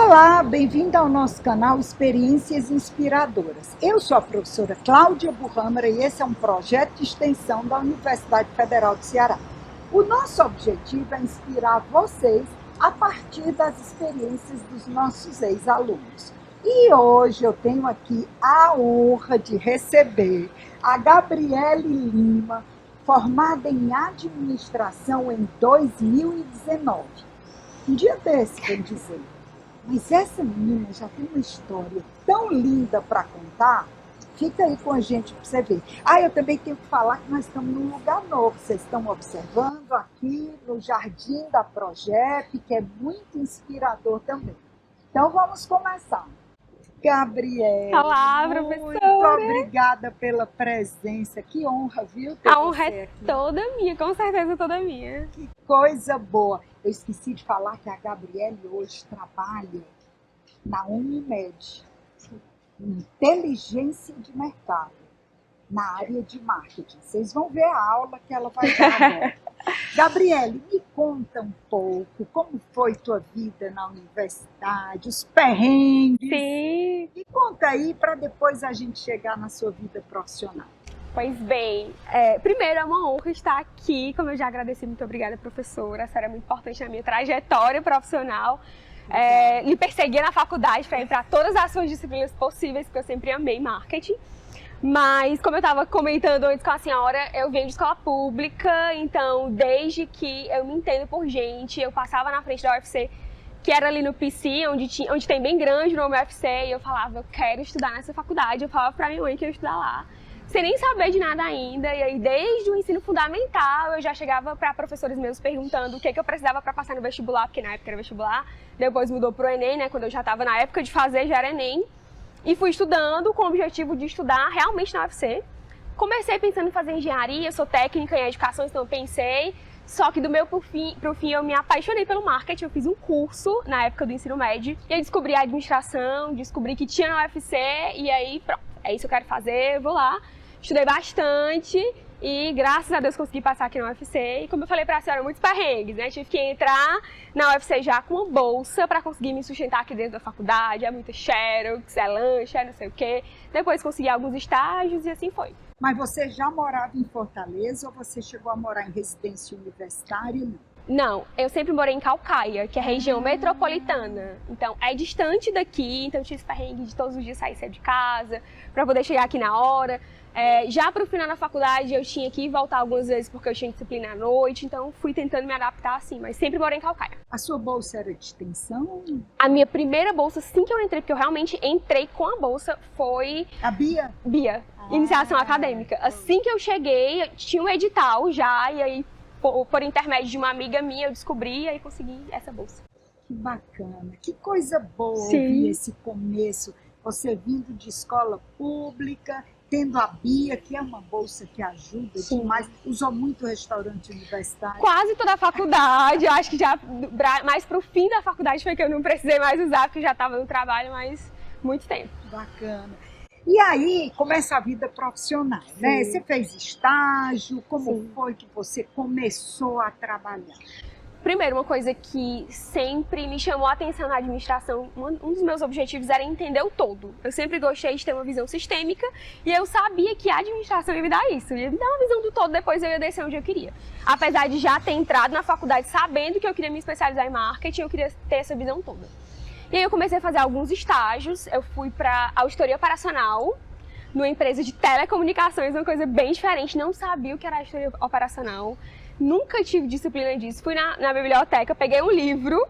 Olá, bem-vindo ao nosso canal Experiências Inspiradoras. Eu sou a professora Cláudia Burrâmara e esse é um projeto de extensão da Universidade Federal do Ceará. O nosso objetivo é inspirar vocês a partir das experiências dos nossos ex-alunos. E hoje eu tenho aqui a honra de receber a Gabriele Lima, formada em administração em 2019. Um dia desse, bem dizer. Mas essa menina já tem uma história tão linda para contar. Fica aí com a gente para você ver. Eu também tenho que falar que nós estamos num lugar novo. Vocês estão observando aqui no Jardim da Progep, que é muito inspirador também. Então vamos começar. Gabriele, olá, muito professora. obrigada pela presença. Que honra, viu? A honra é toda minha, com certeza toda minha. Que coisa boa. Eu esqueci de falar que a Gabriele hoje trabalha na Unimed, inteligência de mercado, na área de marketing. Vocês vão ver a aula que ela vai dar agora. Gabriele, me conta um pouco como foi tua vida na universidade, os perrengues. Sim. Me conta aí para depois a gente chegar na sua vida profissional. Pois bem, primeiro é uma honra estar aqui, como eu já agradeci, muito obrigada, professora. A senhora é muito importante na minha trajetória profissional. Me perseguia na faculdade para entrar todas as suas disciplinas possíveis, porque eu sempre amei marketing. Mas, como eu estava comentando antes com a senhora, eu venho de escola pública, então desde que eu me entendo por gente, eu passava na frente da UFC, que era ali no PC, onde tem bem grande o nome UFC, e eu falava, eu quero estudar nessa faculdade. Eu falava pra minha mãe que eu ia estudar lá, sem nem saber de nada ainda. E aí, desde o ensino fundamental, eu já chegava para professores meus perguntando o que eu precisava para passar no vestibular, porque na época era vestibular, depois mudou pro Enem, né, quando eu já estava na época de fazer, já era Enem. E fui estudando com o objetivo de estudar realmente na UFC. Comecei pensando em fazer engenharia, sou técnica em educação, então eu pensei. Só que do meu pro fim eu me apaixonei pelo marketing, eu fiz um curso na época do ensino médio. E aí descobri a administração, descobri que tinha na UFC e aí pronto, é isso que eu quero fazer, vou lá. Estudei bastante e graças a Deus consegui passar aqui na UFC. E como eu falei pra senhora, muitos perrengues, né? Tive que entrar na UFC já com uma bolsa para conseguir me sustentar aqui dentro da faculdade. É muita xerox, é lanche, é não sei o quê. Depois consegui alguns estágios e assim foi. Mas você já morava em Fortaleza ou você chegou a morar em residência universitária? Não, eu sempre morei em Caucaia, que é a região metropolitana. Então, é distante daqui, então eu tinha esse perrengue de todos os dias sair cedo de casa, para poder chegar aqui na hora. Já para o final da faculdade, eu tinha que ir voltar algumas vezes porque eu tinha disciplina à noite, então fui tentando me adaptar assim, mas sempre morei em Caucaia. A sua bolsa era de extensão? A minha primeira bolsa, assim que eu entrei, porque eu realmente entrei com a bolsa, foi... A Bia? Bia, iniciação acadêmica. Assim que eu cheguei, tinha um edital já, e aí por intermédio de uma amiga minha, eu descobri e aí consegui essa bolsa. Que bacana, que coisa boa. Sim. Ouvir esse começo, você vindo de escola pública, tendo a Bia, que é uma bolsa que ajuda demais. Usou muito o restaurante universitário? Quase toda a faculdade, eu acho que já mais pro fim da faculdade foi que eu não precisei mais usar, porque já estava no trabalho, mas muito tempo. Bacana. E aí começa a vida profissional, né? Você fez estágio, como foi que você começou a trabalhar? Primeiro, uma coisa que sempre me chamou a atenção na administração, um dos meus objetivos era entender o todo. Eu sempre gostei de ter uma visão sistêmica e eu sabia que a administração ia me dar isso, ia me dar uma visão do todo, depois eu ia descer onde eu queria. Apesar de já ter entrado na faculdade sabendo que eu queria me especializar em marketing, eu queria ter essa visão toda. E aí eu comecei a fazer alguns estágios, eu fui para auditoria operacional, numa empresa de telecomunicações, uma coisa bem diferente, não sabia o que era auditoria operacional. Nunca tive disciplina disso. Fui na biblioteca, peguei um livro.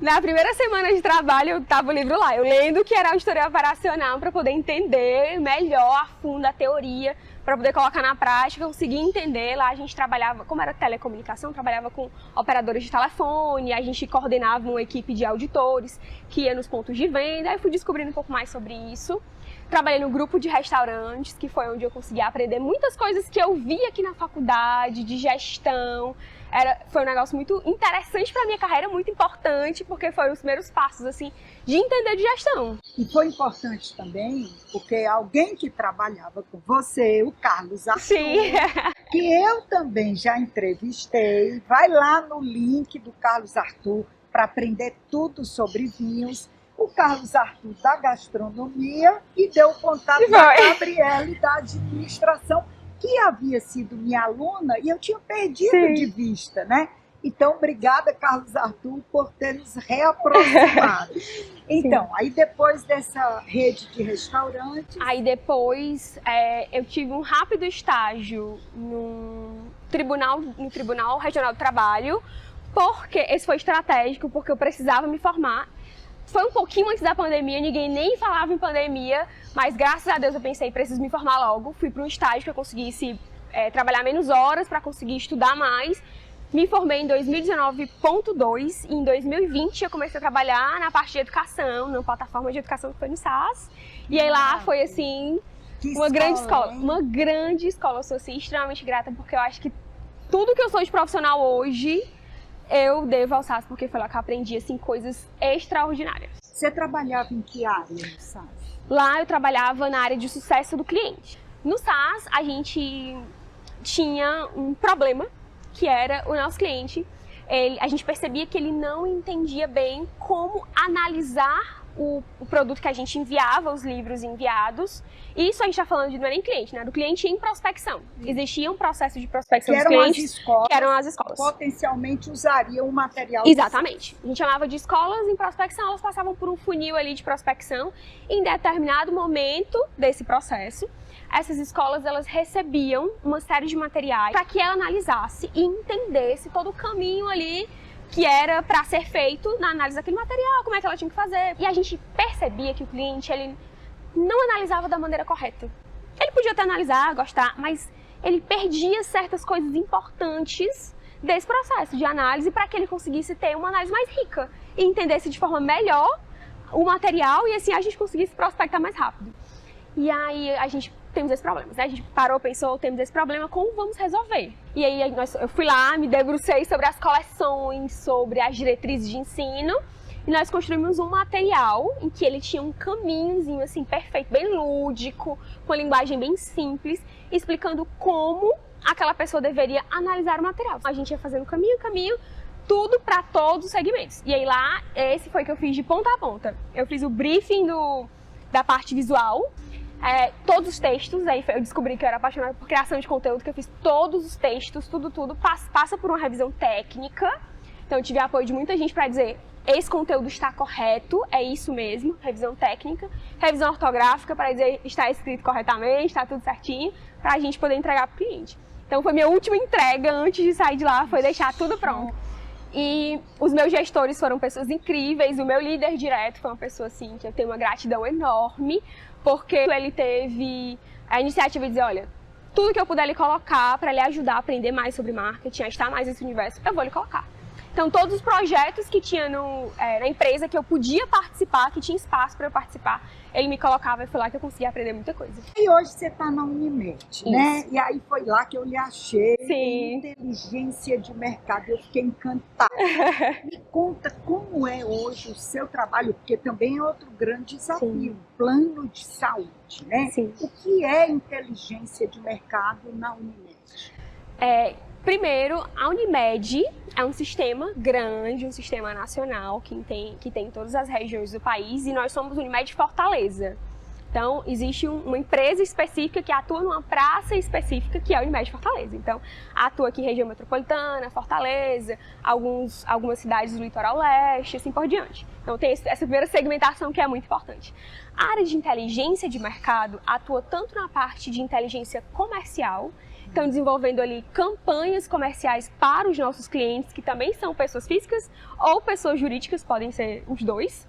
Na primeira semana de trabalho, eu tava o livro lá. Eu lendo o que era auditoria operacional para poder entender melhor a fundo a teoria, para poder colocar na prática, conseguir entender. Lá a gente trabalhava, como era telecomunicação, trabalhava com operadores de telefone, a gente coordenava uma equipe de auditores que ia nos pontos de venda. Aí fui descobrindo um pouco mais sobre isso. Trabalhei no grupo de restaurantes, que foi onde eu consegui aprender muitas coisas que eu vi aqui na faculdade, de gestão. Foi um negócio muito interessante para minha carreira, muito importante, porque foram os primeiros passos, assim, de entender de gestão. E foi importante também, porque alguém que trabalhava com você, o Carlos Arthur, Sim. que eu também já entrevistei, vai lá no link do Carlos Arthur, para aprender tudo sobre vinhos, o Carlos Arthur da gastronomia e deu o contato da Gabriele da administração, que havia sido minha aluna e eu tinha perdido de vista, né? Então, obrigada, Carlos Arthur, por ter nos reaproximado. Então, aí depois dessa rede de restaurantes... Aí depois eu tive um rápido estágio no Tribunal Regional do Trabalho, porque esse foi estratégico, porque eu precisava me formar. Foi um pouquinho antes da pandemia, ninguém nem falava em pandemia, mas graças a Deus eu pensei, preciso me formar logo. Fui para um estágio que eu conseguisse trabalhar menos horas para conseguir estudar mais. Me formei em 2019.2 e em 2020 eu comecei a trabalhar na parte de educação, na plataforma de educação que foi no SAS. E aí lá foi assim, grande escola, uma grande escola. Eu sou assim, extremamente grata, porque eu acho que tudo que eu sou de profissional hoje, eu devo ao SAS, porque foi lá que eu aprendi assim, coisas extraordinárias. Você trabalhava em que área no SAS? Lá eu trabalhava na área de sucesso do cliente. No SAS, a gente tinha um problema, que era o nosso cliente. A gente percebia que ele não entendia bem como analisar o produto que a gente enviava, os livros enviados. Isso a gente está falando não é nem cliente, né? Do cliente em prospecção. Existia um processo de prospecção dos clientes, que eram as escolas. Potencialmente usariam o material. Exatamente. A gente chamava de escolas em prospecção, elas passavam por um funil ali de prospecção. Em determinado momento desse processo, essas escolas elas recebiam uma série de materiais para que ela analisasse e entendesse todo o caminho ali que era para ser feito na análise daquele material, como é que ela tinha que fazer. E a gente percebia que o cliente ele não analisava da maneira correta. Ele podia até analisar, gostar, mas ele perdia certas coisas importantes desse processo de análise para que ele conseguisse ter uma análise mais rica e entendesse de forma melhor o material e assim a gente conseguisse prospectar mais rápido. E aí a gente temos esse problema, né? A gente parou, pensou, temos esse problema, como vamos resolver? E aí eu fui lá, me debrucei sobre as coleções, sobre as diretrizes de ensino, e nós construímos um material em que ele tinha um caminhozinho assim perfeito, bem lúdico, com uma linguagem bem simples, explicando como aquela pessoa deveria analisar o material. A gente ia fazendo caminho, tudo para todos os segmentos. E aí lá, esse foi que eu fiz de ponta a ponta. Eu fiz o briefing da parte visual, todos os textos, aí eu descobri que eu era apaixonada por criação de conteúdo, que eu fiz todos os textos, tudo, passa por uma revisão técnica. Então eu tive apoio de muita gente para dizer, esse conteúdo está correto, é isso mesmo, revisão técnica, revisão ortográfica para dizer, está escrito corretamente, está tudo certinho, para a gente poder entregar para o cliente. Então foi minha última entrega antes de sair de lá, foi deixar tudo pronto. E os meus gestores foram pessoas incríveis, o meu líder direto foi uma pessoa assim, que eu tenho uma gratidão enorme, porque ele teve a iniciativa de dizer, olha, tudo que eu puder lhe colocar para lhe ajudar a aprender mais sobre marketing, a estar mais nesse universo, eu vou lhe colocar. Então, todos os projetos que tinha na empresa que eu podia participar, que tinha espaço para eu participar, ele me colocava e foi lá que eu conseguia aprender muita coisa. E hoje você está na Unimed, né? E aí foi lá que eu lhe achei. Sim. Inteligência de mercado, eu fiquei encantada. Me conta como é hoje o seu trabalho, porque também é outro grande desafio, plano de saúde, né? Sim. O que é inteligência de mercado na Unimed? Primeiro, a Unimed é um sistema grande, um sistema nacional que tem em todas as regiões do país e nós somos Unimed Fortaleza. Então, existe uma empresa específica que atua numa praça específica que é a Unimed Fortaleza. Então, atua aqui em região metropolitana, Fortaleza, algumas cidades do litoral leste, assim por diante. Então, tem essa primeira segmentação que é muito importante. A área de inteligência de mercado atua tanto na parte de inteligência comercial, então desenvolvendo ali campanhas comerciais para os nossos clientes, que também são pessoas físicas ou pessoas jurídicas, podem ser os dois,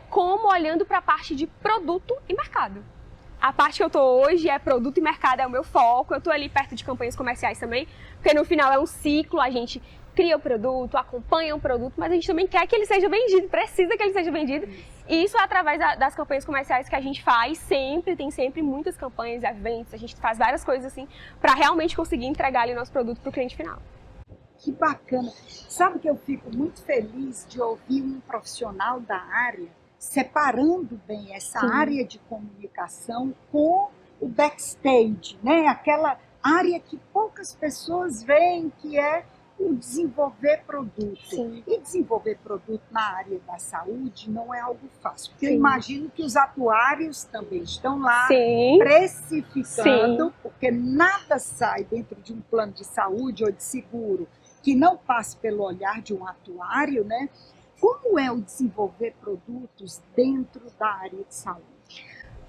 como olhando para a parte de produto e mercado. A parte que eu estou hoje é produto e mercado, é o meu foco, eu estou ali perto de campanhas comerciais também, porque no final é um ciclo, a gente cria o produto, acompanha o produto, mas a gente também quer que ele seja vendido, precisa que ele seja vendido. E isso é através das campanhas comerciais que a gente faz, tem sempre muitas campanhas, eventos, a gente faz várias coisas assim, para realmente conseguir entregar ali o nosso produto para o cliente final. Que bacana! Sabe que eu fico muito feliz de ouvir um profissional da área separando bem essa área de comunicação com o backstage, né? Aquela área que poucas pessoas veem, que é o desenvolver produto. Sim. E desenvolver produto na área da saúde não é algo fácil, porque eu Sim. imagino que os atuários também estão lá Sim. precificando, Sim. porque nada sai dentro de um plano de saúde ou de seguro que não passe pelo olhar de um atuário, né? Como é o desenvolver produtos dentro da área de saúde?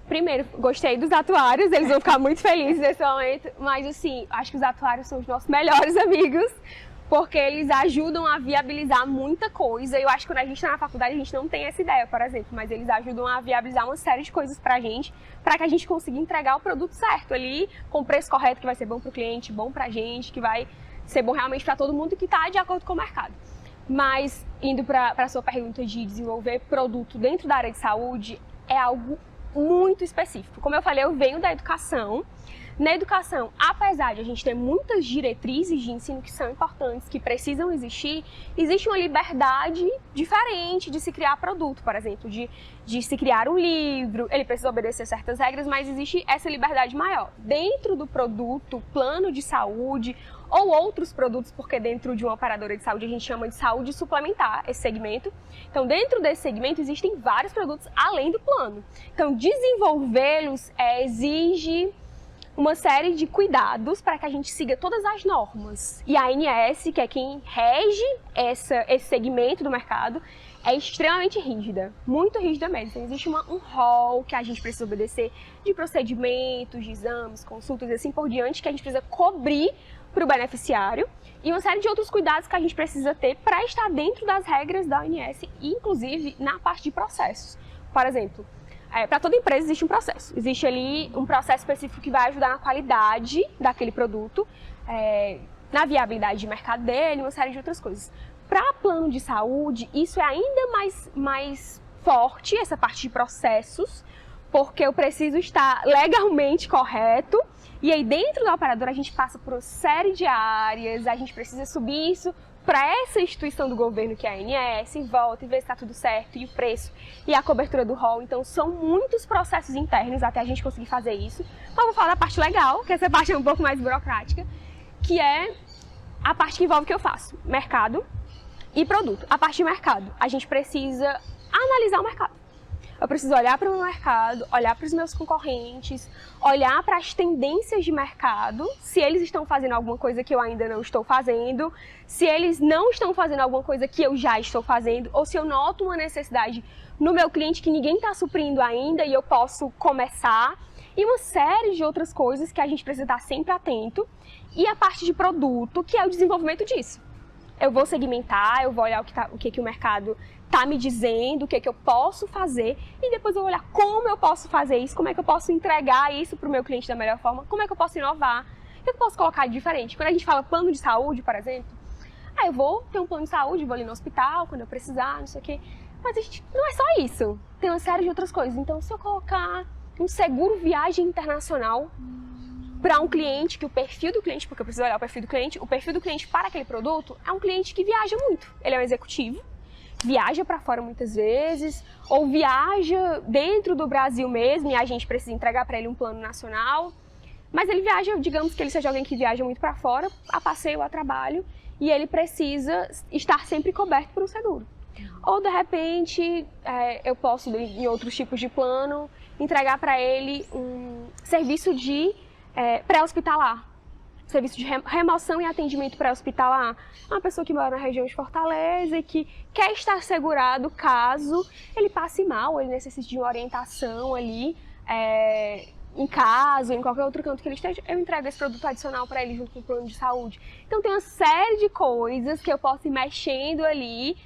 Primeiro, gostei dos atuários, eles vão ficar muito felizes nesse momento, mas assim, acho que os atuários são os nossos melhores amigos, porque eles ajudam a viabilizar muita coisa. Eu acho que quando a gente está na faculdade a gente não tem essa ideia, por exemplo, mas eles ajudam a viabilizar uma série de coisas pra gente, para que a gente consiga entregar o produto certo ali, com o preço correto, que vai ser bom pro cliente, bom pra gente, que vai ser bom realmente para todo mundo que está de acordo com o mercado. Mas, indo para a sua pergunta de desenvolver produto dentro da área de saúde, é algo muito específico. Como eu falei, eu venho da educação. Na educação, apesar de a gente ter muitas diretrizes de ensino que são importantes, que precisam existir, existe uma liberdade diferente de se criar produto, por exemplo, de se criar um livro, ele precisa obedecer certas regras, mas existe essa liberdade maior. Dentro do produto, plano de saúde, ou outros produtos, porque dentro de uma operadora de saúde a gente chama de saúde suplementar esse segmento. Então, dentro desse segmento existem vários produtos além do plano. Então, desenvolvê-los exige uma série de cuidados para que a gente siga todas as normas. E a ANS, que é quem rege esse segmento do mercado, é extremamente rígida, muito rígida mesmo. Então, existe um rol que a gente precisa obedecer de procedimentos, de exames, consultas e assim por diante, que a gente precisa cobrir para o beneficiário, e uma série de outros cuidados que a gente precisa ter para estar dentro das regras da ONS, inclusive na parte de processos. Por exemplo, para toda empresa existe um processo. Existe ali um processo específico que vai ajudar na qualidade daquele produto, na viabilidade de mercado dele, uma série de outras coisas. Para plano de saúde, isso é ainda mais forte, essa parte de processos, porque eu preciso estar legalmente correto. E aí dentro da operadora a gente passa por uma série de áreas, a gente precisa subir isso para essa instituição do governo que é a ANS, e volta e ver se está tudo certo, e o preço, e a cobertura do rol. Então são muitos processos internos até a gente conseguir fazer isso. Mas vou falar da parte legal, que essa parte é um pouco mais burocrática, que é a parte que envolve o que eu faço, mercado e produto. A parte de mercado, a gente precisa analisar o mercado. Eu preciso olhar para o meu mercado, olhar para os meus concorrentes, olhar para as tendências de mercado, se eles estão fazendo alguma coisa que eu ainda não estou fazendo, se eles não estão fazendo alguma coisa que eu já estou fazendo, ou se eu noto uma necessidade no meu cliente que ninguém está suprindo ainda e eu posso começar, e uma série de outras coisas que a gente precisa estar sempre atento, e a parte de produto, que é o desenvolvimento disso. Eu vou segmentar, eu vou olhar o que o mercado está me dizendo, o que eu posso fazer, e depois eu vou olhar como eu posso fazer isso, como é que eu posso entregar isso para o meu cliente da melhor forma, como é que eu posso inovar, o que eu posso colocar de diferente. Quando a gente fala plano de saúde, por exemplo, eu vou ter um plano de saúde, vou ali no hospital quando eu precisar, não sei o quê, mas a gente, não é só isso, tem uma série de outras coisas. Então, se eu colocar um seguro viagem internacional para um cliente, que o perfil do cliente, porque eu preciso olhar o perfil do cliente para aquele produto é um cliente que viaja muito, ele é um executivo, viaja para fora muitas vezes, ou viaja dentro do Brasil mesmo e a gente precisa entregar para ele um plano nacional, mas ele viaja, digamos que ele seja alguém que viaja muito para fora, a passeio, a trabalho, e ele precisa estar sempre coberto por um seguro. Ou de repente, eu posso, em outros tipos de plano, entregar para ele um serviço de pré-hospitalar. Serviço de remoção e atendimento pré-hospitalar. Uma pessoa que mora na região de Fortaleza e que quer estar segurado caso ele passe mal, ele necessite de uma orientação ali, em casa, ou em qualquer outro canto que ele esteja, eu entrego esse produto adicional para ele junto com o plano de saúde. Então tem uma série de coisas que eu posso ir mexendo ali,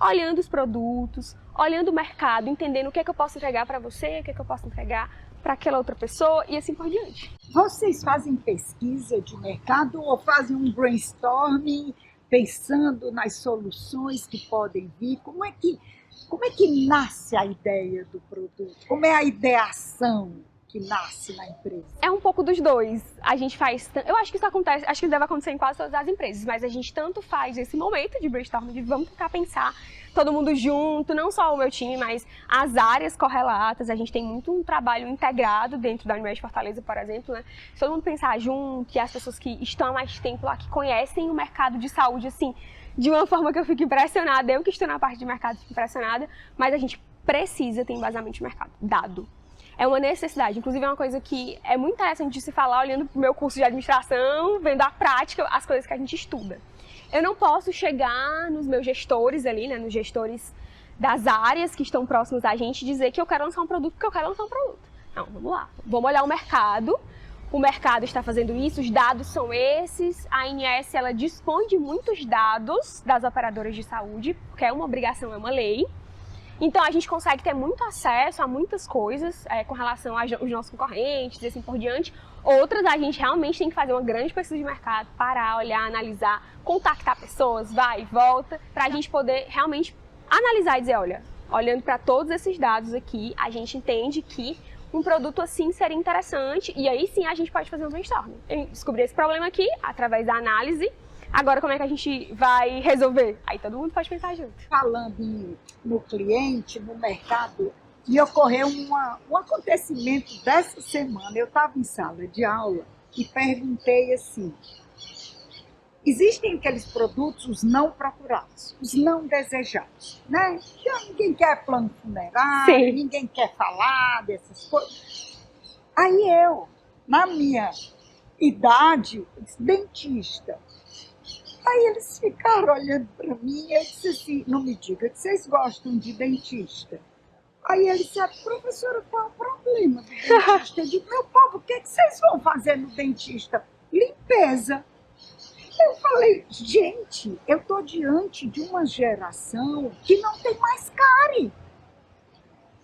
olhando os produtos, olhando o mercado, entendendo o que é que eu posso entregar para você, o que é que eu posso entregar para aquela outra pessoa e assim por diante. Vocês fazem pesquisa de mercado ou fazem um brainstorming pensando nas soluções que podem vir? Como é que nasce a ideia do produto? Como é a ideação? que nasce na empresa? É um pouco dos dois. A gente faz... Eu acho que isso acontece, acho que deve acontecer em quase todas as empresas, mas a gente tanto faz esse momento de brainstorming, de vamos tentar pensar todo mundo junto, não só o meu time, mas as áreas correlatas. A gente tem muito um trabalho integrado dentro da Unimed Fortaleza, por exemplo, né? Se todo mundo pensar junto, que as pessoas que estão há mais tempo lá, que conhecem o mercado de saúde, assim, de uma forma que eu fico impressionada, eu que estou na parte de mercado fico impressionada, mas a gente precisa ter embasamento de mercado, dado. É uma necessidade, inclusive é uma coisa que é muito interessante de se falar olhando para o meu curso de administração, vendo a prática, as coisas que a gente estuda. Eu não posso chegar nos meus gestores ali, né, nos gestores das áreas que estão próximos a gente e dizer que eu quero lançar um produto porque eu quero lançar um produto. Não, vamos lá, vamos olhar o mercado está fazendo isso, os dados são esses, a ANS ela dispõe de muitos dados das operadoras de saúde, porque é uma obrigação, é uma lei. Então a gente consegue ter muito acesso a muitas coisas com relação aos nossos concorrentes e assim por diante. Outras a gente realmente tem que fazer uma grande pesquisa de mercado, parar, olhar, analisar, contactar pessoas, vai e volta, para a gente poder realmente analisar e dizer, olha, olhando para todos esses dados aqui, a gente entende que um produto assim seria interessante e aí sim a gente pode fazer um brainstorming. Descobrir esse problema aqui através da análise. Agora, como é que a gente vai resolver? Aí todo mundo pode pensar junto. Falando no cliente, no mercado, e ocorreu um acontecimento dessa semana. Eu estava em sala de aula e perguntei assim, existem aqueles produtos, os não procurados, os não desejados, né? Então, ninguém quer plano funerário, Sim. Ninguém quer falar dessas coisas. Aí eu, na minha idade, dentista, aí eles ficaram olhando para mim e eu disse assim, não me diga que vocês gostam de dentista. Aí ele disse, professora, qual é o problema do dentista? Eu digo, meu povo, o que vocês vão fazer no dentista? Limpeza. Eu falei, gente, eu estou diante de uma geração que não tem mais cárie.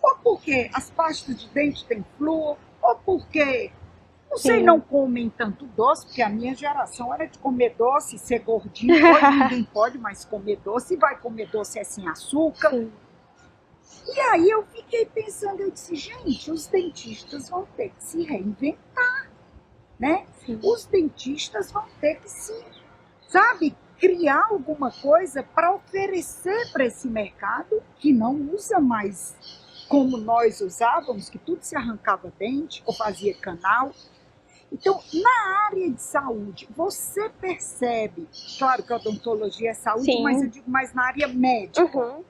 Ou porque as pastas de dente têm flúor, ou porque... Não sei, não comem tanto doce, porque a minha geração era de comer doce, ser gordinho. Hoje ninguém pode mais comer doce, e vai comer doce é sem açúcar. Sim. E aí eu fiquei pensando, eu disse, gente, os dentistas vão ter que se reinventar, né? Sim. Os dentistas vão ter que se, sabe, criar alguma coisa para oferecer para esse mercado que não usa mais como nós usávamos, que tudo se arrancava dente ou fazia canal. Então, na área de saúde, você percebe, claro que a odontologia é saúde, Sim. mas eu digo mais na área médica. Uhum.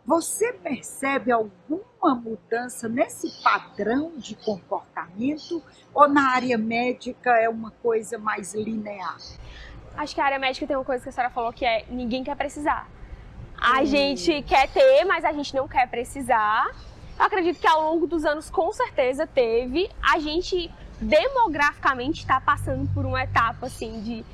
Você percebe alguma mudança nesse padrão de comportamento ou na área médica é uma coisa mais linear? Acho que a área médica tem uma coisa que a senhora falou que é ninguém quer precisar. A gente quer ter, mas a gente não quer precisar. Eu acredito que ao longo dos anos, com certeza, teve. A gente, demograficamente, está passando por uma etapa, assim, de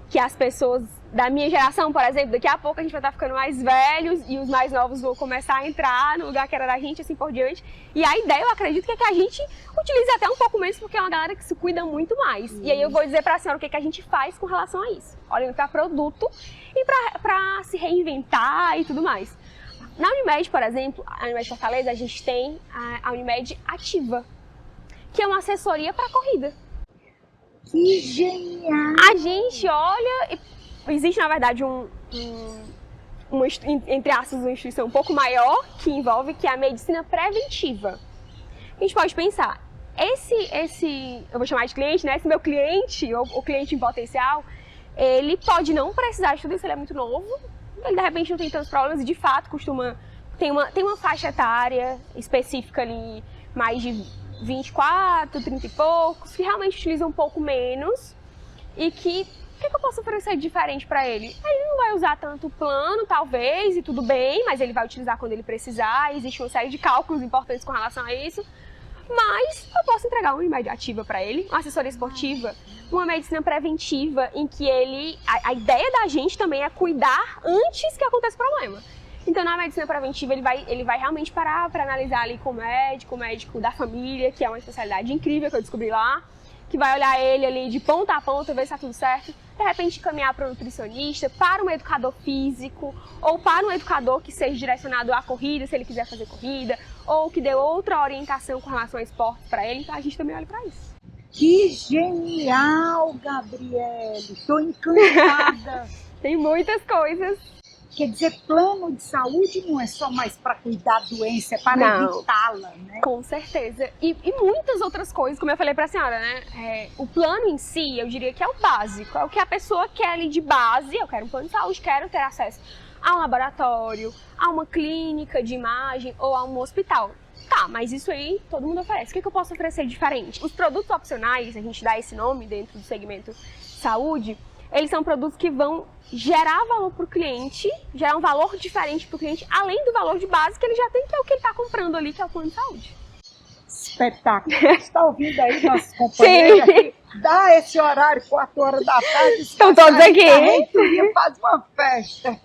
que as pessoas da minha geração, por exemplo, daqui a pouco a gente vai estar ficando mais velhos e os mais novos vão começar a entrar no lugar que era da gente, assim por diante. E a ideia, eu acredito, que a gente utilize até um pouco menos, porque é uma galera que se cuida muito mais. E aí eu vou dizer para a senhora o que a gente faz com relação a isso. Olhando para produto e para se reinventar e tudo mais. Na Unimed, por exemplo, a Unimed Fortaleza, a gente tem a Unimed Ativa, que é uma assessoria para corrida. Que genial! A gente olha, existe na verdade entre aspas, uma instituição um pouco maior que envolve, que é a medicina preventiva. A gente pode pensar, eu vou chamar de cliente, né? Esse meu cliente, ou o cliente em potencial, ele pode não precisar de tudo isso, ele é muito novo, ele de repente não tem tantos problemas e de fato tem uma faixa etária específica ali, mais de 24, 30 e poucos, que realmente utilizam um pouco menos e que, o que eu posso oferecer de diferente para ele? Ele não vai usar tanto plano, talvez, e tudo bem, mas ele vai utilizar quando ele precisar, existe uma série de cálculos importantes com relação a isso, mas eu posso entregar uma Unimed Ativa para ele, uma assessoria esportiva, uma medicina preventiva, em que a ideia da gente também é cuidar antes que aconteça o problema. Então, na medicina preventiva, ele vai realmente parar para analisar ali com o médico da família, que é uma especialidade incrível que eu descobri lá, que vai olhar ele ali de ponta a ponta, ver se está tudo certo, de repente caminhar para um nutricionista, para um educador físico, ou para um educador que seja direcionado à corrida, se ele quiser fazer corrida, ou que deu outra orientação com relação a esportes para ele, então a gente também olha para isso. Que genial, Gabriele! Estou encantada. Tem muitas coisas. Quer dizer, plano de saúde não é só mais para cuidar da doença, é para evitá-la, né? Com certeza. E muitas outras coisas, como eu falei para a senhora, né? O plano em si, eu diria que é o básico. É o que a pessoa quer ali de base. Eu quero um plano de saúde, quero ter acesso a um laboratório, a uma clínica de imagem ou a um hospital. Tá, mas isso aí todo mundo oferece. O que eu posso oferecer diferente? Os produtos opcionais, a gente dá esse nome dentro do segmento saúde, eles são produtos que vão gerar valor para o cliente, gerar um valor diferente para o cliente, além do valor de base que ele já tem, que é o que ele está comprando ali, que é o plano de saúde. Espetáculo. Você está ouvindo aí nossos companheiros aqui? Dá esse horário, 4 horas da tarde. Estão todos aqui. A reitoria faz uma festa.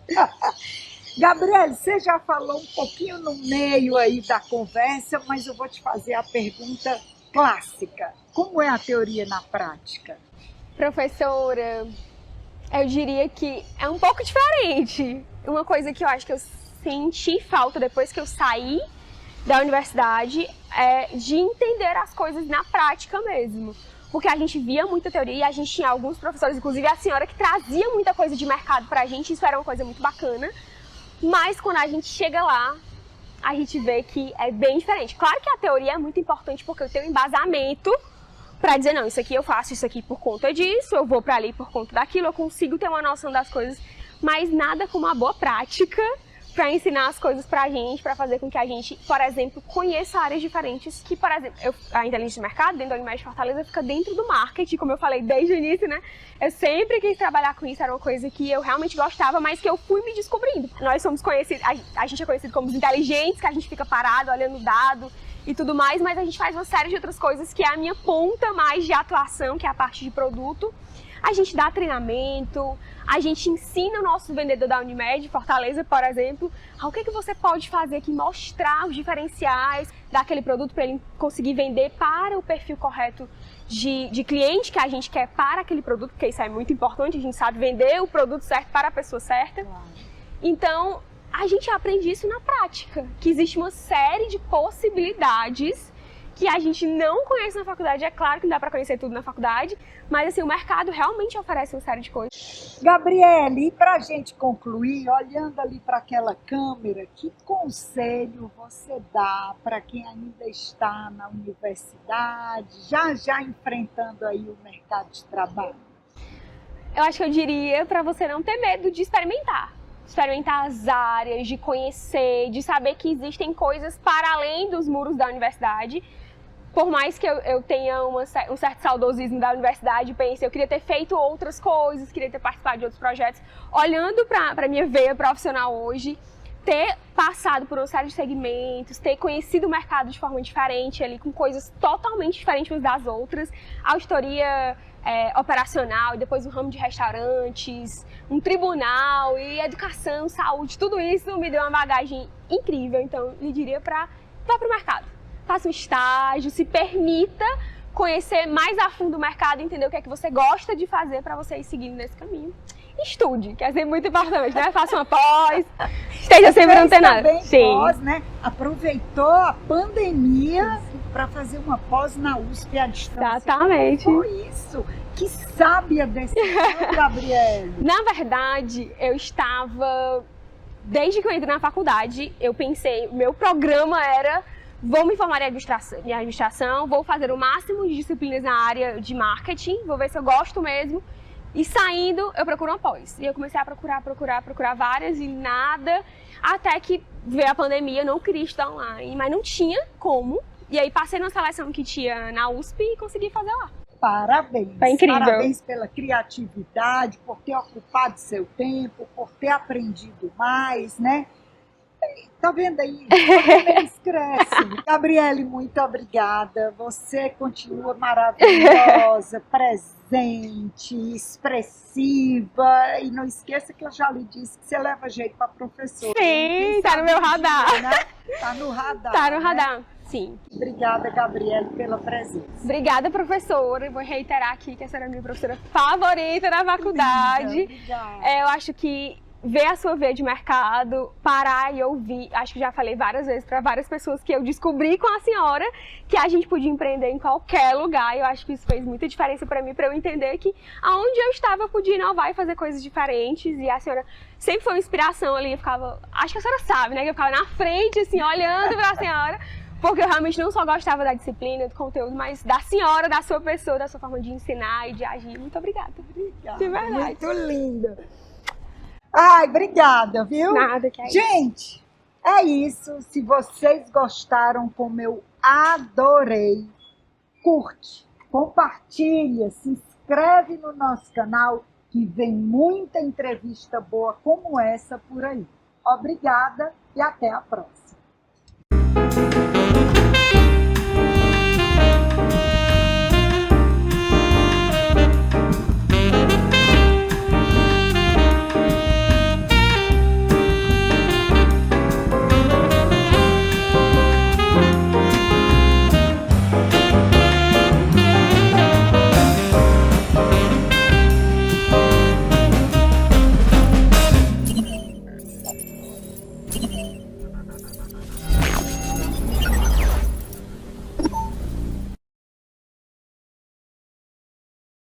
Gabriele, você já falou um pouquinho no meio aí da conversa, mas eu vou te fazer a pergunta clássica. Como é a teoria na prática? Professora, eu diria que é um pouco diferente. Uma coisa que eu acho que eu senti falta depois que eu saí da universidade é de entender as coisas na prática mesmo. Porque a gente via muita teoria e a gente tinha alguns professores, inclusive a senhora, que trazia muita coisa de mercado pra gente, isso era uma coisa muito bacana. Mas quando a gente chega lá, a gente vê que é bem diferente. Claro que a teoria é muito importante porque eu tenho embasamento para dizer, não, isso aqui eu faço isso aqui por conta disso, eu vou para ali por conta daquilo, eu consigo ter uma noção das coisas, mas nada como uma boa prática para ensinar as coisas pra gente, para fazer com que a gente, por exemplo, conheça áreas diferentes que, por exemplo, a inteligência de mercado dentro da Unimed Fortaleza fica dentro do marketing, como eu falei desde o início, né? Eu sempre quis trabalhar com isso, era uma coisa que eu realmente gostava, mas que eu fui me descobrindo. Nós somos conhecidos, a gente é conhecido como os inteligentes, que a gente fica parado, olhando o dado e tudo mais, mas a gente faz uma série de outras coisas que é a minha ponta mais de atuação, que é a parte de produto. A gente dá treinamento, a gente ensina o nosso vendedor da Unimed Fortaleza, por exemplo, o que você pode fazer aqui, mostrar os diferenciais daquele produto para ele conseguir vender para o perfil correto de cliente que a gente quer para aquele produto, porque isso é muito importante, a gente sabe vender o produto certo para a pessoa certa. Claro. Então, a gente aprende isso na prática, que existe uma série de possibilidades que a gente não conhece na faculdade. É claro que não dá para conhecer tudo na faculdade, mas assim, o mercado realmente oferece uma série de coisas. Gabriele, e para a gente concluir, olhando ali para aquela câmera, que conselho você dá para quem ainda está na universidade, já enfrentando aí o mercado de trabalho? Eu acho que eu diria para você não ter medo de experimentar as áreas, de conhecer, de saber que existem coisas para além dos muros da universidade. Por mais que eu tenha um certo saudosismo da universidade, pense, eu queria ter feito outras coisas, queria ter participado de outros projetos. Olhando para a minha veia profissional hoje, ter passado por uma série de segmentos, ter conhecido o mercado de forma diferente, ali, com coisas totalmente diferentes umas das outras, auditoria operacional, e depois o ramo de restaurantes, um tribunal e educação, saúde, tudo isso me deu uma bagagem incrível. Então, eu diria para vá para o mercado. Faça um estágio, se permita conhecer mais a fundo o mercado, entender o que é que você gosta de fazer para você ir seguindo nesse caminho. Estude, que é sempre muito importante, né? Faça uma pós, esteja sempre antenado. Sim. Pós, né? Aproveitou a pandemia para fazer uma pós na USP à distância. Exatamente. Como foi isso? Que sábia decisão, Gabriele. Na verdade, eu estava... Desde que eu entrei na faculdade, eu pensei, meu programa era... Vou me formar em administração, vou fazer o máximo de disciplinas na área de marketing, vou ver se eu gosto mesmo. E saindo, eu procuro uma pós. E eu comecei a procurar várias e nada. Até que veio a pandemia, eu não queria estudar online, mas não tinha como. E aí passei numa seleção que tinha na USP e consegui fazer lá. Parabéns. Foi incrível. Parabéns pela criatividade, por ter ocupado seu tempo, por ter aprendido mais, né? Tá vendo aí? Eles crescem. Gabriele, muito obrigada. Você continua maravilhosa, presente, expressiva. E não esqueça que eu já lhe disse que você leva jeito para professora. Sim, tá no meu radar. Né? Tá no radar. Tá no radar, né? Sim. Obrigada, Gabriele, pela presença. Obrigada, professora. Eu vou reiterar aqui que essa era a minha professora favorita na faculdade. Obrigada. Eu acho que ver a sua veia de mercado, parar e ouvir. Acho que já falei várias vezes para várias pessoas que eu descobri com a senhora que a gente podia empreender em qualquer lugar. Eu acho que isso fez muita diferença para mim, para eu entender que aonde eu estava eu podia inovar e fazer coisas diferentes. E a senhora sempre foi uma inspiração ali. Eu ficava, acho que a senhora sabe, né? Que eu ficava na frente, assim, olhando para a senhora. Porque eu realmente não só gostava da disciplina, do conteúdo, mas da senhora, da sua pessoa, da sua forma de ensinar e de agir. Muito obrigada. Obrigada. De verdade. Muito linda. Ai, obrigada, viu? Nada, que é isso. Gente, é isso. Se vocês gostaram, como eu adorei, curte, compartilha, se inscreve no nosso canal, que vem muita entrevista boa como essa por aí. Obrigada e até a próxima.